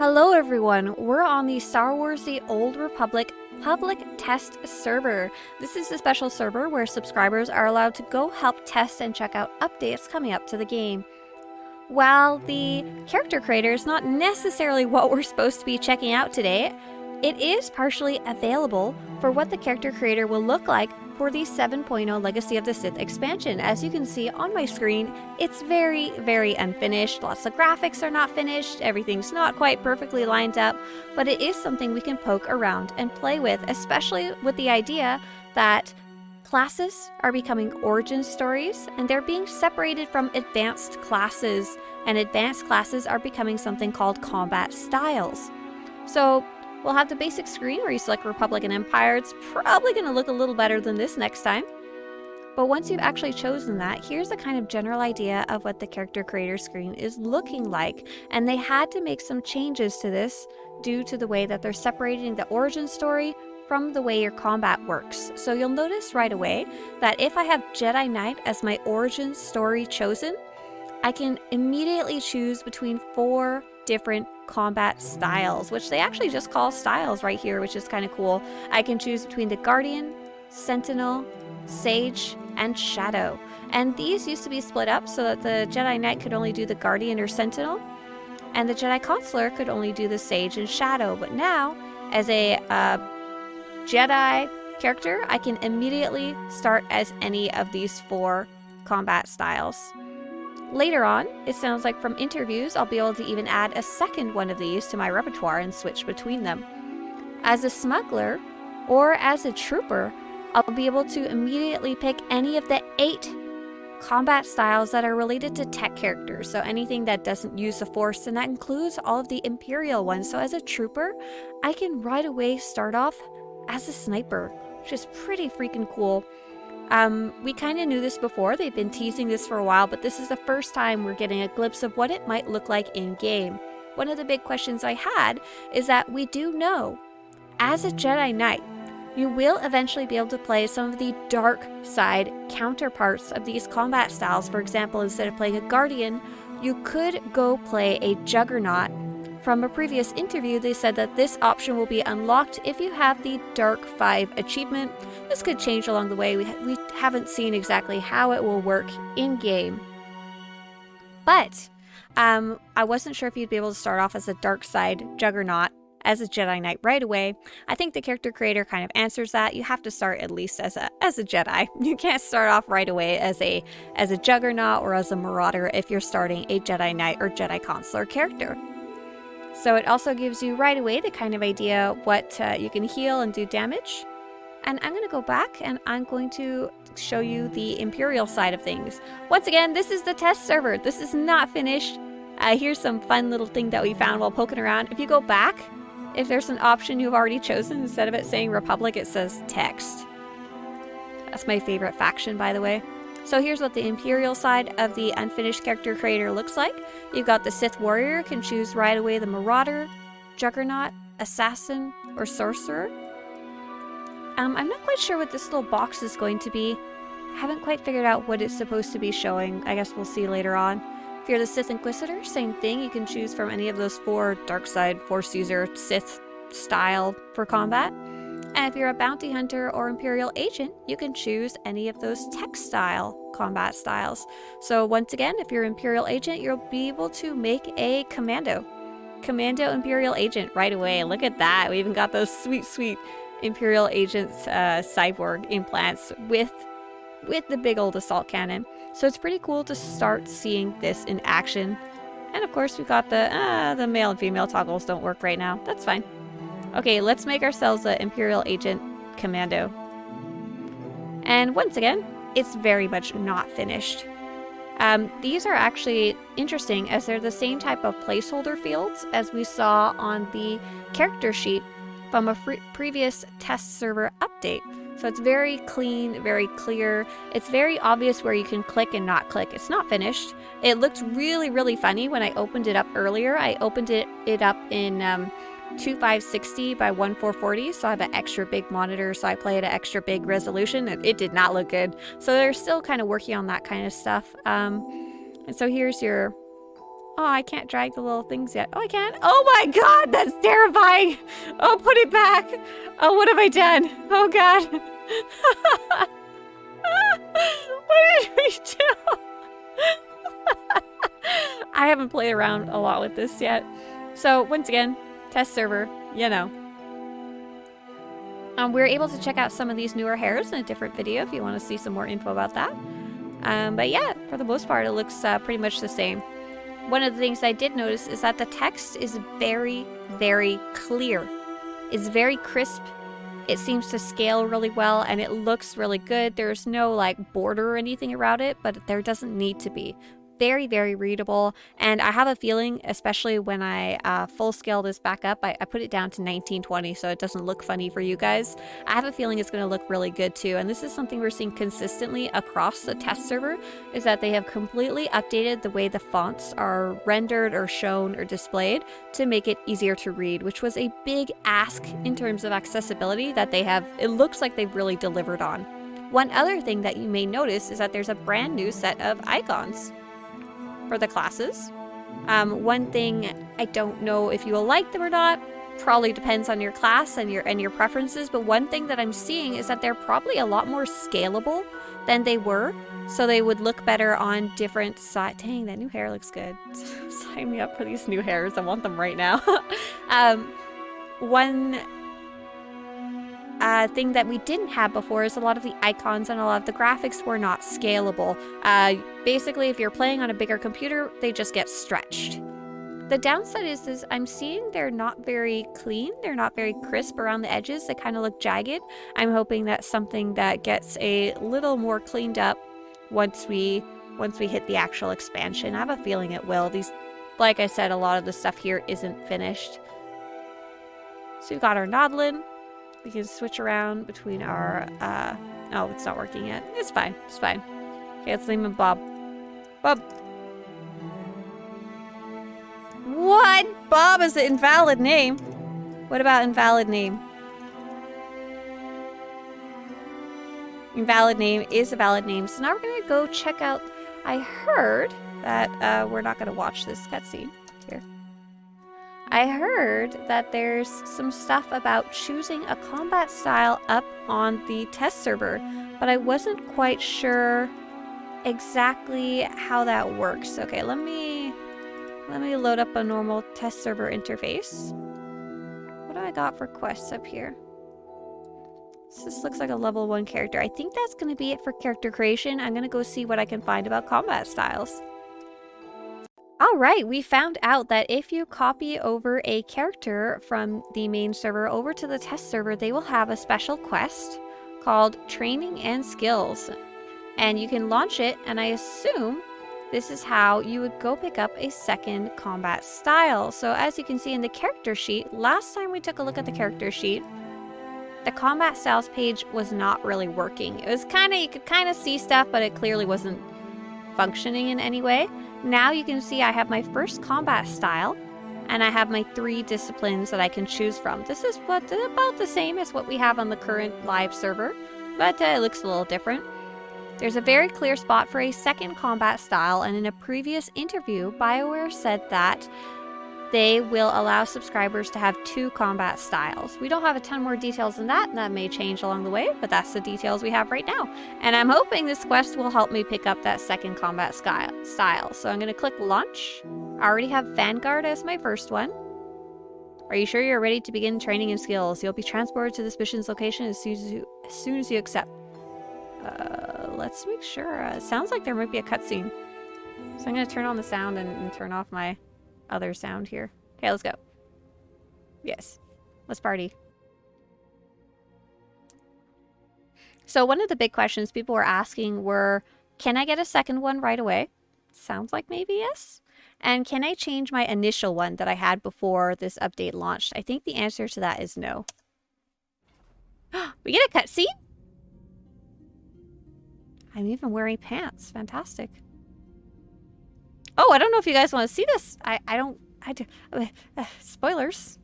Hello everyone, we're on the Star Wars The Old Republic public test server. This is a special server where subscribers are allowed to go help test and check out updates coming up to the game. While the character creator is not necessarily what we're supposed to be checking out today, it is partially available for what the character creator will look like for the 7.0 Legacy of the Sith expansion. As you can see on my screen, it's very, very unfinished. Lots of graphics are not finished, everything's not quite perfectly lined up, but it is something we can poke around and play with, especially with the idea that classes are becoming origin stories and they're being separated from advanced classes, and advanced classes are becoming something called combat styles. So we'll have the basic screen where you select Republic and Empire. It's probably going to look a little better than this next time. But once you've actually chosen that, here's a kind of general idea of what the character creator screen is looking like. And they had to make some changes to this due to the way that they're separating the origin story from the way your combat works. So you'll notice right away that if I have Jedi Knight as my origin story chosen, I can immediately choose between 4 different combat styles, which they actually just call styles right here, which is kind of cool. I can choose between the Guardian, Sentinel, Sage, and Shadow. And these used to be split up so that the Jedi Knight could only do the Guardian or Sentinel, and the Jedi Consular could only do the Sage and Shadow. But now, as a Jedi character, I can immediately start as any of these 4 combat styles. Later on, it sounds like from interviews, I'll be able to even add a second one of these to my repertoire and switch between them. As a smuggler or as a trooper, I'll be able to immediately pick any of the 8 combat styles that are related to tech characters. So anything that doesn't use the Force, and that includes all of the Imperial ones. So as a trooper, I can right away start off as a sniper, which is pretty freaking cool. We kind of knew this before. They've been teasing this for a while, but this is the first time we're getting a glimpse of what it might look like in-game. One of the big questions I had is that we do know, as a Jedi Knight, you will eventually be able to play some of the dark side counterparts of these combat styles. For example, instead of playing a Guardian, you could go play a Juggernaut. From a previous interview, they said that this option will be unlocked if you have the Dark 5 achievement. This could change along the way. We haven't seen exactly how it will work in-game. But I wasn't sure if you'd be able to start off as a Dark Side Juggernaut as a Jedi Knight right away. I think the character creator kind of answers that. You have to start at least as a Jedi. You can't start off right away as a Juggernaut or as a Marauder if you're starting a Jedi Knight or Jedi Consular character. So it also gives you right away the kind of idea what you can heal and do damage. And I'm going to go back and I'm going to show you the Imperial side of things. Once again, this is the test server. This is not finished. Here's some fun little thing that we found while poking around. If you go back, if there's an option you've already chosen, instead of it saying Republic, it says text. That's my favorite faction, by the way. So here's what the Imperial side of the unfinished character creator looks like. You've got the Sith Warrior, can choose right away the Marauder, Juggernaut, Assassin, or Sorcerer. I'm not quite sure what this little box is going to be. Haven't quite figured out what it's supposed to be showing. I guess we'll see later on. If you're the Sith Inquisitor, same thing. You can choose from any of those 4 Dark Side, Force User, Sith style for combat. And if you're a Bounty Hunter or Imperial Agent, you can choose any of those tech style combat styles. So once again, if you're Imperial Agent, you'll be able to make a Commando Imperial Agent right away. Look at that. We even got those sweet Imperial Agents cyborg implants with the big old assault cannon. So it's pretty cool to start seeing this in action. And of course, we've got the male and female toggles don't work right now. That's fine. Okay, let's make ourselves an Imperial Agent Commando. And once again, it's very much not finished. These are actually interesting as they're the same type of placeholder fields as we saw on the character sheet from a previous test server update. So it's very clean, very clear. It's very obvious where you can click and not click. It's not finished. It looked really, really funny when I opened it up earlier. I opened it up in 2560 by 1440, so I have an extra big monitor, so I play at an extra big resolution, and it did not look good. So they're still kind of working on that kind of stuff. And so here's your Oh, I can't drag the little things yet. Oh, I can. Oh my god, that's terrifying. Oh, put it back. Oh, what have I done? Oh god. What did we do? I haven't played around a lot with this yet. So, once again, test server, you know. We're able to check out some of these newer hairs in a different video if you want to see some more info about that. But yeah, for the most part, it looks pretty much the same. One of the things I did notice is that the text is very, very clear. It's very crisp. It seems to scale really well, and it looks really good. There's no like border or anything around it, but there doesn't need to be. Very, very readable, and I have a feeling, especially when I full scale this back up, I put it down to 1920 so it doesn't look funny for you guys. I have a feeling it's going to look really good too, and this is something we're seeing consistently across the test server, is that they have completely updated the way the fonts are rendered or shown or displayed to make it easier to read, which was a big ask in terms of accessibility that they have, it looks like they've really delivered on. One other thing that you may notice is that there's a brand new set of icons for the classes. One thing, I don't know if you will like them or not, probably depends on your class and your preferences, but one thing that I'm seeing is that they're probably a lot more scalable than they were, so they would look better on different sides. Dang, that new hair looks good. Sign me up for these new hairs, I want them right now. One thing that we didn't have before is a lot of the icons and a lot of the graphics were not scalable. Basically, if you're playing on a bigger computer, they just get stretched. The downside is I'm seeing they're not very clean. They're not very crisp around the edges. They kind of look jagged. I'm hoping that's something that gets a little more cleaned up once we hit the actual expansion. I have a feeling it will. These, like I said, a lot of the stuff here isn't finished. So we've got our Nodlin. We can switch around between our, oh, it's not working yet. It's fine. It's fine. Okay, let's name him Bob. Bob. What? Bob is an invalid name. What about invalid name? Invalid name is a valid name. So now we're going to go check out, I heard that, we're not going to watch this cutscene here. I heard that there's some stuff about choosing a combat style up on the test server, but I wasn't quite sure exactly how that works. Okay, let me load up a normal test server interface. What do I got for quests up here? This looks like a level 1 character. I think that's going to be it for character creation. I'm going to go see what I can find about combat styles. Alright, we found out that if you copy over a character from the main server over to the test server, they will have a special quest called Training and Skills. And you can launch it, and I assume this is how you would go pick up a second combat style. So as you can see in the character sheet, last time we took a look at the character sheet, the combat styles page was not really working. It was you could kind of see stuff, but it clearly wasn't functioning in any way. Now you can see I have my first combat style, and I have my 3 disciplines that I can choose from. This is about the same as what we have on the current live server, but it looks a little different. There's a very clear spot for a second combat style, and in a previous interview, BioWare said that they will allow subscribers to have 2 combat styles. We don't have a ton more details than that, and that may change along the way, but that's the details we have right now. And I'm hoping this quest will help me pick up that second combat style. So I'm going to click launch. I already have Vanguard as my first one. Are you sure you're ready to begin training and skills? You'll be transported to this mission's location as soon as you accept. Let's make sure. It sounds like there might be a cutscene. So I'm going to turn on the sound and turn off my other sound here. Okay, let's go. Yes. Let's party. So one of the big questions people were asking were, can I get a second one right away? Sounds like maybe yes. And can I change my initial one that I had before this update launched? I think the answer to that is no. We get a cutscene? I'm even wearing pants. Fantastic. Oh, I don't know if you guys want to see this. I do. Spoilers.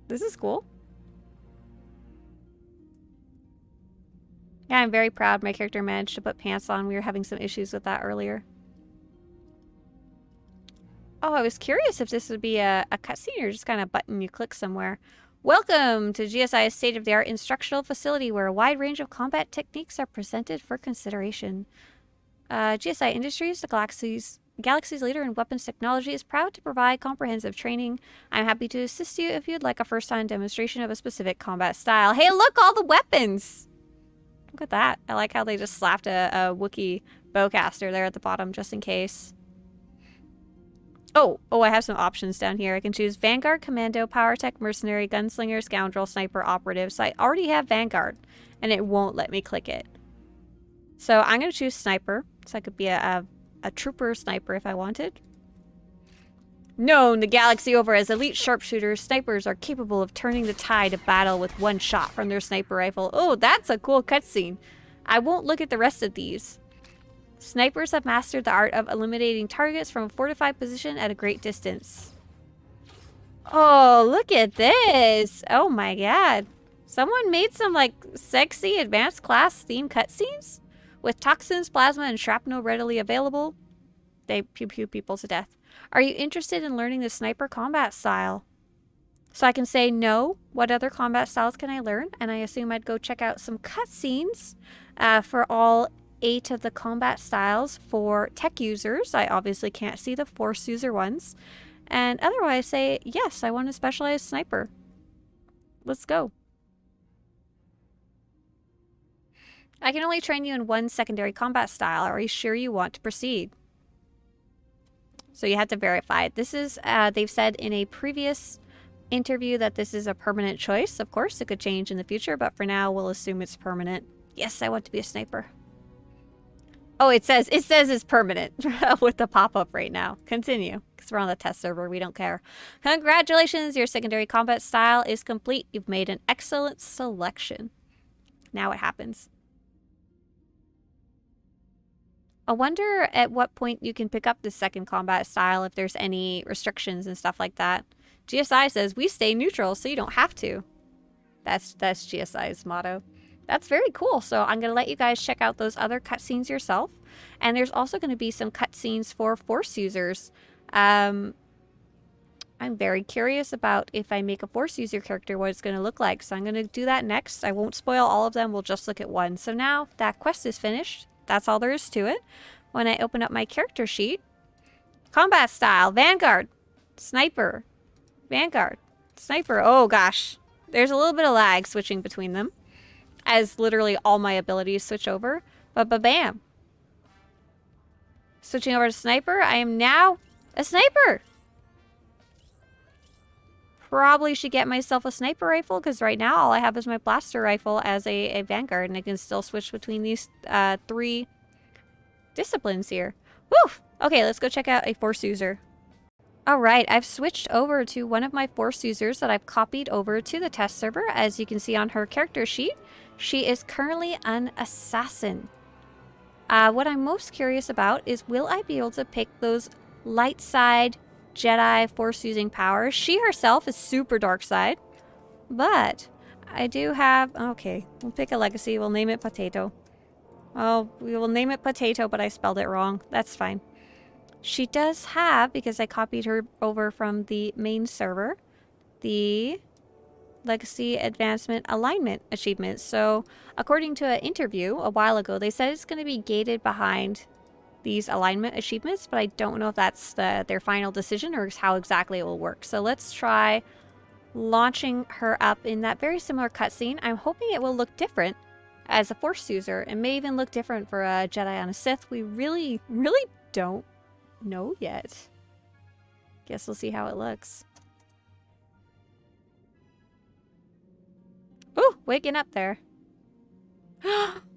This is cool. Yeah, I'm very proud my character managed to put pants on. We were having some issues with that earlier. Oh, I was curious if this would be a cutscene or just kind of a button you click somewhere. Welcome to GSI's state-of-the-art instructional facility where a wide range of combat techniques are presented for consideration. GSI Industries, the Galaxy's leader in weapons technology, is proud to provide comprehensive training. I'm happy to assist you if you'd like a first-time demonstration of a specific combat style. Hey, look, all the weapons! Look at that. I like how they just slapped a Wookiee bowcaster there at the bottom, just in case. Oh, I have some options down here. I can choose Vanguard, Commando, Power Tech, Mercenary, Gunslinger, Scoundrel, Sniper, Operative. So I already have Vanguard, and it won't let me click it. So I'm going to choose Sniper, so I could be a Trooper Sniper if I wanted. Known the galaxy over as elite sharpshooters, snipers are capable of turning the tide of battle with one shot from their sniper rifle. Oh, that's a cool cutscene. I won't look at the rest of these. Snipers have mastered the art of eliminating targets from a fortified position at a great distance. Oh, look at this. Oh my god. Someone made some, like, sexy advanced class themed cutscenes? With toxins, plasma, and shrapnel readily available. They pew-pew people to death. Are you interested in learning the sniper combat style? So I can say no. What other combat styles can I learn? And I assume I'd go check out some cutscenes for all 8 of the combat styles for tech users. I obviously can't see the force user ones. And otherwise say, yes, I want a specialized sniper. Let's go. I can only train you in one secondary combat style. Are you sure you want to proceed? So you have to verify it. This is, they've said in a previous interview that this is a permanent choice. Of course, it could change in the future, but for now, we'll assume it's permanent. Yes, I want to be a sniper. Oh, it says it's permanent with the pop-up right now. Continue, because we're on the test server. We don't care. Congratulations, your secondary combat style is complete. You've made an excellent selection. Now what happens? I wonder at what point you can pick up the second combat style, if there's any restrictions and stuff like that. GSI says, we stay neutral, so you don't have to. That's GSI's motto. That's very cool. So I'm going to let you guys check out those other cutscenes yourself. And there's also going to be some cutscenes for Force users. I'm very curious about if I make a Force user character, what it's going to look like. So I'm going to do that next. I won't spoil all of them. We'll just look at one. So now that quest is finished. That's all there is to it. When I open up my character sheet, combat style, Vanguard, Sniper, Vanguard, Sniper. Oh gosh, there's a little bit of lag switching between them, as literally all my abilities switch over. But bam, switching over to Sniper, I am now a Sniper. Probably should get myself a sniper rifle, because right now all I have is my blaster rifle as a Vanguard, and I can still switch between these 3 disciplines here. Woo! Okay, let's go check out a Force user. Alright, I've switched over to one of my Force users that I've copied over to the test server. As you can see on her character sheet, she is currently an assassin. What I'm most curious about is, will I be able to pick those light side Jedi Force using powers? She herself is super dark side, but I do have, okay, we'll pick a legacy. We'll name it Potato. Oh, we will name it Potato, but I spelled it wrong. That's fine. She does have, because I copied her over from the main server, the Legacy Advancement Alignment achievement. So according to an interview a while ago, they said it's going to be gated behind these alignment achievements, but I don't know if that's their final decision or how exactly it will work. So let's try launching her up in that very similar cutscene. I'm hoping it will look different as a Force user. It may even look different for a Jedi on a Sith. We really don't know yet. Guess we'll see how it looks. Ooh, waking up there.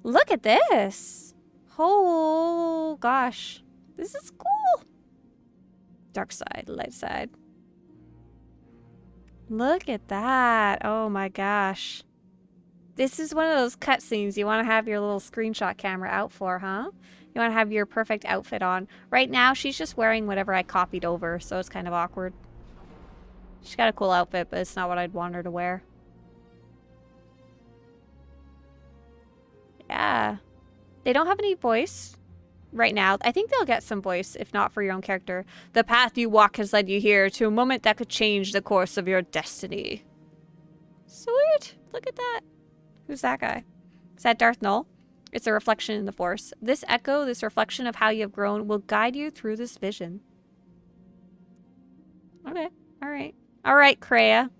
Look at this. Oh gosh, this is cool. Dark side, light side. Look at that. Oh my gosh. This is one of those cutscenes you want to have your little screenshot camera out for, huh? You want to have your perfect outfit on. Right now, she's just wearing whatever I copied over, so it's kind of awkward. She's got a cool outfit, but it's not what I'd want her to wear. Yeah. They don't have any voice. right now. I think they'll get some voice, if not for your own character. The path you walk has led you here to a moment that could change the course of your destiny. Sweet! Look at that. Who's that guy? Is that Darth Null? It's a reflection in the Force. This echo, this reflection of how you have grown, will guide you through this vision. Okay. Alright. Alright, Kreia.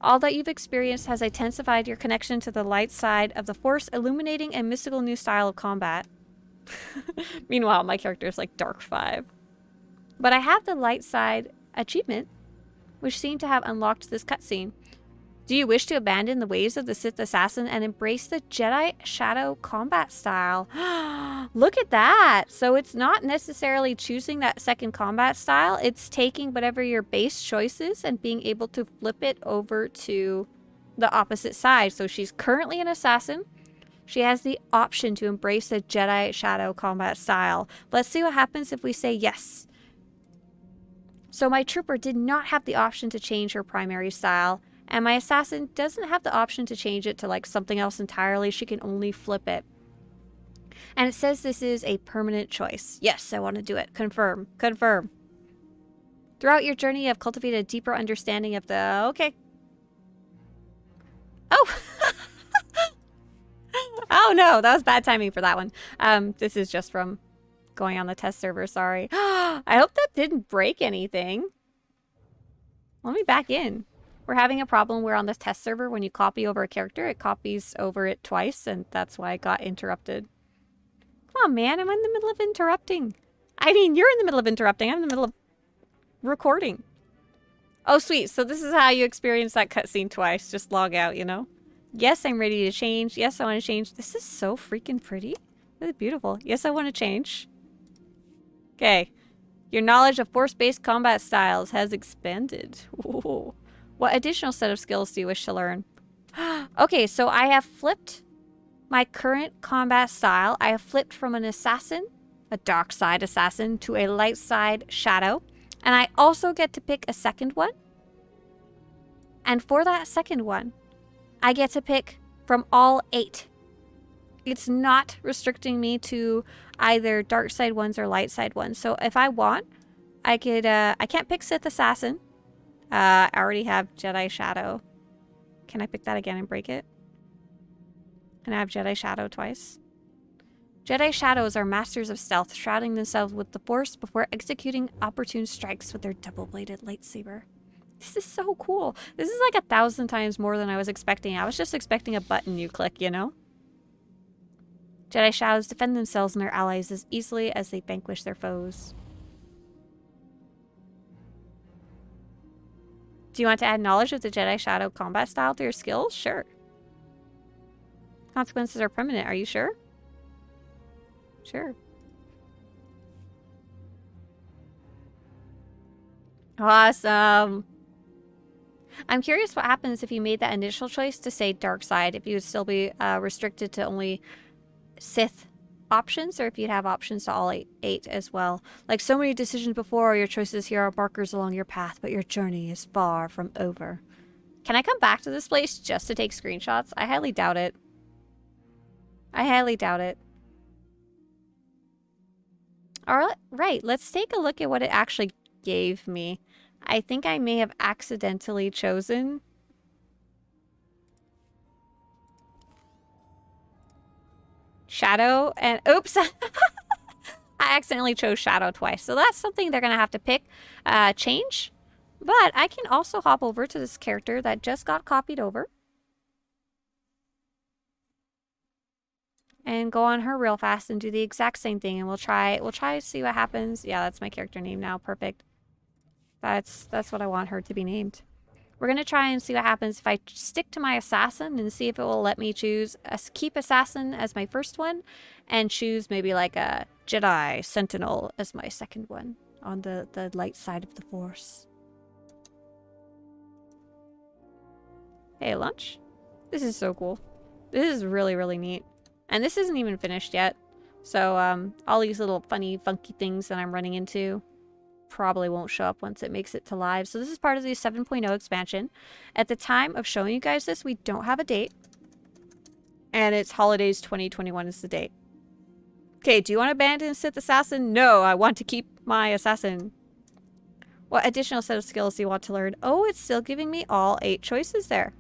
All that you've experienced has intensified your connection to the light side of the Force, illuminating a mystical new style of combat. Meanwhile, my character is like Dark 5. But I have the light side achievement, which seemed to have unlocked this cutscene. Do you wish to abandon the ways of the Sith assassin and embrace the Jedi Shadow combat style? Look at that! So it's not necessarily choosing that second combat style, it's taking whatever your base choice is and being able to flip it over to the opposite side. So she's currently an assassin. She has the option to embrace the Jedi Shadow combat style. Let's see what happens if we say yes. So my trooper did not have the option to change her primary style, and my assassin doesn't have the option to change it to like something else entirely. She can only flip it. And it says this is a permanent choice. Yes, I want to do it. Confirm. Confirm. Throughout your journey, you have cultivated a deeper understanding of the... Okay. Oh! Oh no, that was bad timing for that one. This is just from going on the test server, sorry. I hope that didn't break anything. Let me back in. We're having a problem where on the test server, when you copy over a character, it copies over it twice, and that's why it got interrupted. Come on, man, I'm in the middle of interrupting. I mean, you're in the middle of interrupting. I'm in the middle of recording. Oh, sweet. So this is how you experience that cutscene twice. Just log out, you know? Yes, I'm ready to change. Yes, I want to change. This is so freaking pretty. Really beautiful. Yes, I want to change. Okay. Your knowledge of force-based combat styles has expanded. Ooh. What additional set of skills do you wish to learn? Okay, so I have flipped my current combat style. I have flipped from an assassin, a dark side assassin, to a light side shadow. And I also get to pick a second one. And for that second one, I get to pick from all 8. It's not restricting me to either dark side ones or light side ones. So if I want, I could, I can't pick Sith Assassin. I already have Jedi Shadow. Can I pick that again and break it? And I have Jedi Shadow twice. Jedi Shadows are masters of stealth, shrouding themselves with the Force before executing opportune strikes with their double-bladed lightsaber. This is so cool. This is like 1,000 times more than I was expecting. I was just expecting a button you click, you know? Jedi Shadows defend themselves and their allies as easily as they vanquish their foes. Do you want to add knowledge of the Jedi Shadow combat style to your skills? Sure. Consequences are permanent. Are you sure? Sure. Awesome. I'm curious what happens if you made that initial choice to say dark side, if you would still be restricted to only Sith options, or if you'd have options to all 8 as well. Like so many decisions before, your choices here are markers along your path, but your journey is far from over. Can I come back to this place just to take screenshots? I highly doubt it. I highly doubt it. All right, let's take a look at what it actually gave me. I think I may have accidentally chosen Shadow, and oops, I accidentally chose Shadow twice. So that's something they're gonna have to pick, change. But I can also hop over to this character that just got copied over and go on her real fast and do the exact same thing, and we'll try to see what happens. Yeah, that's my character name now. Perfect. That's what I want her to be named. We're gonna try and see what happens if I stick to my assassin and see if it will let me choose keep assassin as my first one and choose maybe like a Jedi Sentinel as my second one on the light side of the Force. Hey, lunch. This is so cool. This is really, really neat. And this isn't even finished yet. So all these little funny, funky things that I'm running into probably won't show up once it makes it to live. So this is part of the 7.0 expansion. At the time of showing you guys this, we don't have a date. And it's holidays 2021 is the date. Okay, do you want to abandon Sith Assassin? No, I want to keep my Assassin. What additional set of skills do you want to learn? Oh, it's still giving me all 8 choices there.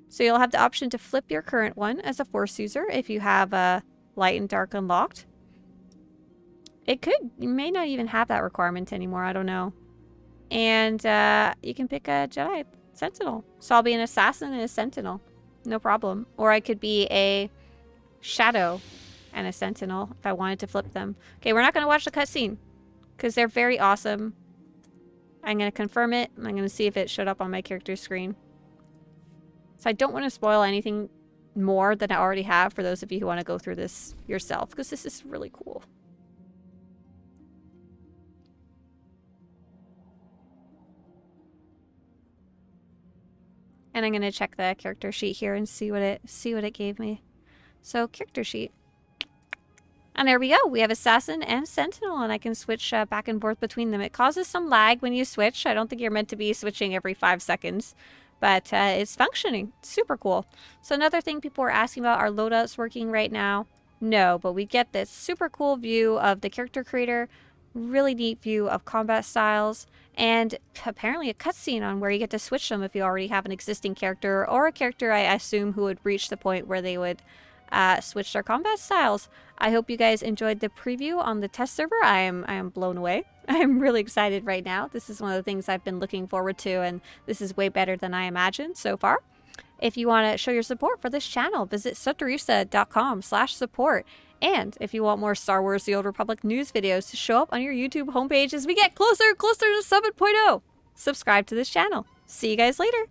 So you'll have the option to flip your current one as a Force user if you have Light and Dark unlocked. It could, you may not even have that requirement anymore, I don't know. And you can pick a Jedi Sentinel. So I'll be an Assassin and a Sentinel. No problem. Or I could be a Shadow and a Sentinel if I wanted to flip them. Okay, we're not going to watch the cutscene because they're very awesome. I'm going to confirm it. I'm going to see if it showed up on my character's screen. So I don't want to spoil anything more than I already have for those of you who want to go through this yourself, because this is really cool. And I'm going to check the character sheet here and see what it gave me. So character sheet. And there we go. We have Assassin and Sentinel, and I can switch back and forth between them. It causes some lag when you switch. I don't think you're meant to be switching every 5 seconds. But it's functioning. Super cool. So another thing people are asking about, are loadouts working right now? No, but we get this super cool view of the character creator, really neat view of combat styles, and apparently a cutscene on where you get to switch them if you already have an existing character, or a character, I assume, who would reach the point where they would switch their combat styles. I hope you guys enjoyed the preview on the test server. I am blown away. I'm really excited right now. This is one of the things I've been looking forward to, and this is way better than I imagined so far. If you want to show your support for this channel, visit SWTORista.com/support. And if you want more Star Wars The Old Republic news videos to show up on your YouTube homepage as we get closer and closer to 7.0, subscribe to this channel. See you guys later.